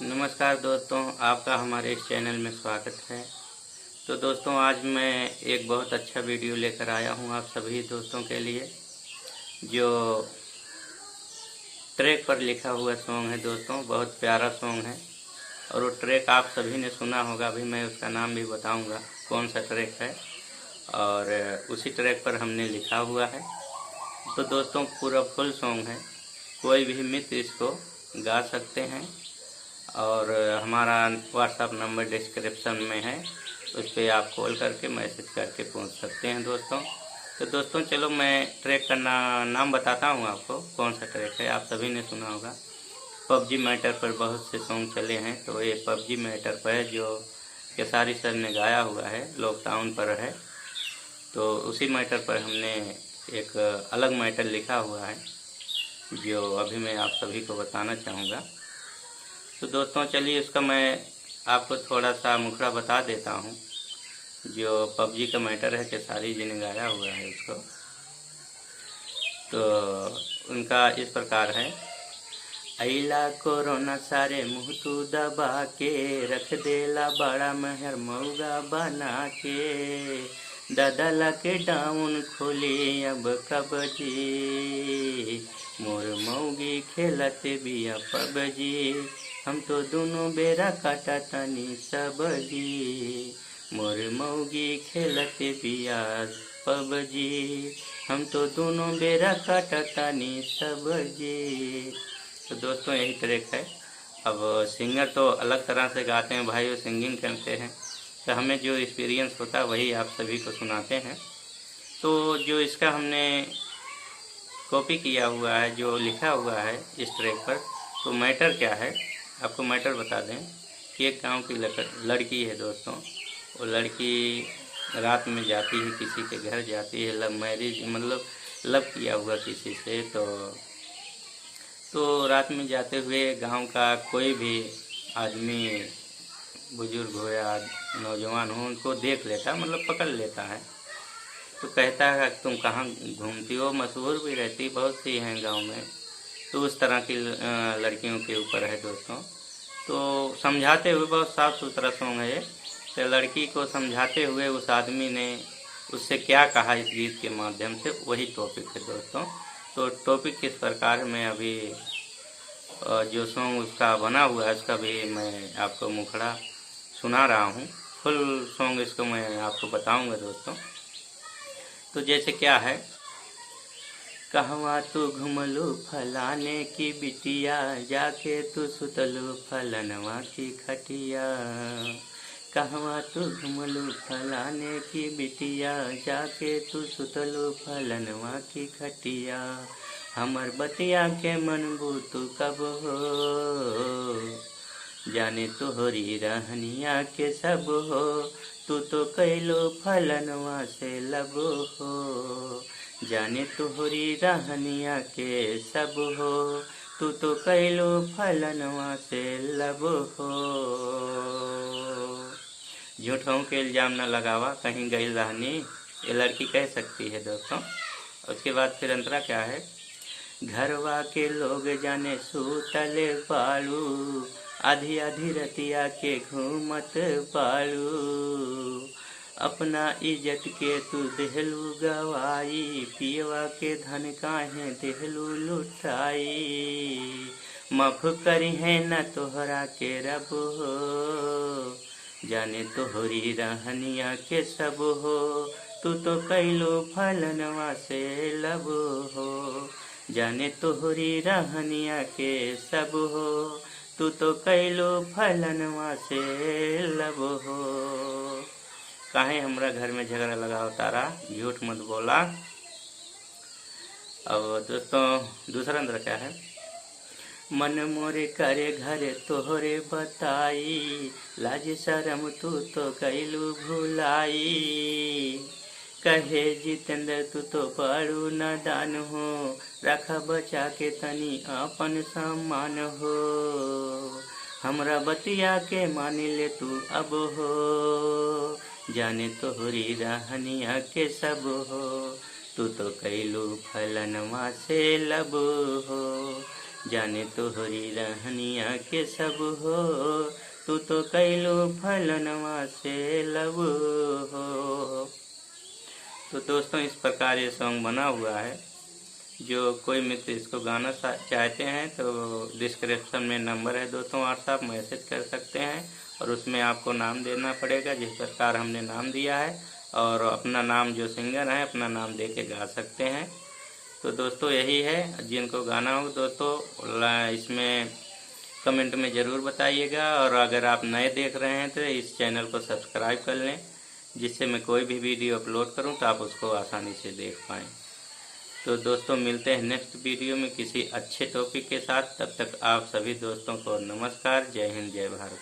नमस्कार दोस्तों, आपका हमारे इस चैनल में स्वागत है। तो दोस्तों, आज मैं एक बहुत अच्छा वीडियो लेकर आया हूं आप सभी दोस्तों के लिए, जो ट्रैक पर लिखा हुआ सॉन्ग है। दोस्तों, बहुत प्यारा सॉन्ग है और वो ट्रैक आप सभी ने सुना होगा। अभी मैं उसका नाम भी बताऊंगा कौन सा ट्रैक है, और उसी ट्रैक पर हमने लिखा हुआ है। तो दोस्तों, पूरा फुल सॉन्ग है, कोई भी मित्र इसको गा सकते हैं। और हमारा व्हाट्सअप नंबर डिस्क्रिप्शन में है, उस पर आप कॉल करके मैसेज करके पूछ सकते हैं दोस्तों। तो दोस्तों, चलो मैं ट्रैक का नाम बताता हूँ आपको कौन सा ट्रैक है। आप सभी ने सुना होगा, पबजी मैटर पर बहुत से सॉन्ग चले हैं, तो ये पबजी मैटर पर है, जो केसारी सर ने गाया हुआ है, लॉकडाउन पर है। तो उसी मैटर पर हमने एक अलग मैटर लिखा हुआ है, जो अभी मैं आप सभी को बताना चाहूँगा। तो दोस्तों, चलिए इसका मैं आपको थोड़ा सा मुखड़ा बता देता हूँ। जो पबजी का मैटर है, केसारी जी ने गाया हुआ है उसको। तो उनका इस प्रकार है। अइला कोरोना सारे मुँह तू दबा के, रख देला बड़ा महर मऊगा बना के। दादा लके डाउन खोली अब कबजी, मोर मऊगी खेलते बिया पबजी। हम तो दोनों बेरा काटा तनी सबजी, मोर मऊगी खेलते बिया पबजी। हम तो दोनों बेरा काटा तनी सबजी। तो दोस्तों, यही ट्रैक है। अब सिंगर तो अलग तरह से गाते हैं भाई, वो सिंगिंग करते हैं, तो हमें जो एक्सपीरियंस होता है वही आप सभी को सुनाते हैं। तो जो इसका हमने कॉपी किया हुआ है, जो लिखा हुआ है इस ट्रैक पर, तो मैटर क्या है आपको मैटर बता दें कि एक गांव की लड़की है दोस्तों। वो लड़की रात में जाती है, किसी के घर जाती है, लव मैरिज मतलब लव किया हुआ किसी से। तो रात में जाते हुए गांव का कोई भी आदमी, बुजुर्ग हो या नौजवान हो, उनको देख लेता, मतलब पकड़ लेता है। तो कहता है तुम कहाँ घूमती हो, मशहूर भी रहती, बहुत सी हैं गांव में। तो उस तरह की लड़कियों के ऊपर है दोस्तों। तो समझाते हुए, बहुत साफ सुथरा सॉन्ग है ये। तो लड़की को समझाते हुए उस आदमी ने उससे क्या कहा इस गीत के माध्यम से, वही टॉपिक है दोस्तों। तो टॉपिक किस प्रकार में अभी जो सॉन्ग उसका बना हुआ है, उसका भी मैं आपको मुखड़ा सुना रहा हूँ। फुल सॉन्ग इसको मैं आपको बताऊंगा दोस्तों। तो जैसे क्या है, कहवा तू घुमलू फलाने की बिटिया, जाके तू सुतलू फलनवा की खटिया। कहवा तू घुमलू फलाने की बिटिया, जाके तू सुतलू फलनवा की खटिया। हमर बतिया के मनबू तू कब हो, जाने तोहरी रहनिया के सब हो। तू तो कैलो फलनवा से लब हो, जाने तोहरी रहनिया के सब हो। तू तो कैलो फलनवा से लब हो। झूठों के इल्जाम न लगावा, कहीं गई रहनी, ये लड़की कह सकती है दोस्तों। उसके बाद फिर अंतरा क्या है, घरवा के लोग जाने सूतल बाड़ू, आधी आधी रतिया के घूमत बाड़ू। अपना इज्जत के तू देहलू गवाई, पियवा के धन काहे देहलू लुटाई। माफ करी है न तोहरा के रब हो, जाने तोहरी रहनिया के सब हो। तू तो कैलो फलनवा से लब हो, जाने तोहरी रहनिया के सब हो। तू तो कैलो फलनवा से लब हो। काहे हमरा घर में झगड़ा लगाओ तारा, झूठ मत बोला। अब दोस्तों, दूसरा अंदर क्या है, मन मोरे करे घरे तोहरे बताई, लाज शरम तू तो कैलू भुलाई। कहे जितेंद्र तू तो बड़ू नादान हो, रखा बचा के तनी अपन सम्मान हो। हमरा बतिया के मान ले तू अब हो, जाने तोहरी रहनिया के सब हो। तू तो कैलू फलनवा से लब हो, जाने तोहरी रहनिया के सब हो, तू तो कैलो फलनवा से लब हो। तो दोस्तों इस प्रकार ये सॉन्ग बना हुआ है। जो कोई मित्र इसको गाना चाहते हैं तो डिस्क्रिप्शन में नंबर है दोस्तों, व्हाट्सएप मैसेज कर सकते हैं और उसमें आपको नाम देना पड़ेगा जिस प्रकार हमने नाम दिया है, और अपना नाम जो सिंगर है अपना नाम दे के गा सकते हैं। तो दोस्तों यही है, जिनको गाना हो दोस्तों इसमें कमेंट में ज़रूर बताइएगा, और अगर आप नए देख रहे हैं तो इस चैनल को सब्सक्राइब कर लें, जिससे मैं कोई भी वीडियो अपलोड करूं तो आप उसको आसानी से देख पाएँ। तो दोस्तों मिलते हैं नेक्स्ट वीडियो में किसी अच्छे टॉपिक के साथ। तब तक आप सभी दोस्तों को नमस्कार। जय हिंद, जय भारत।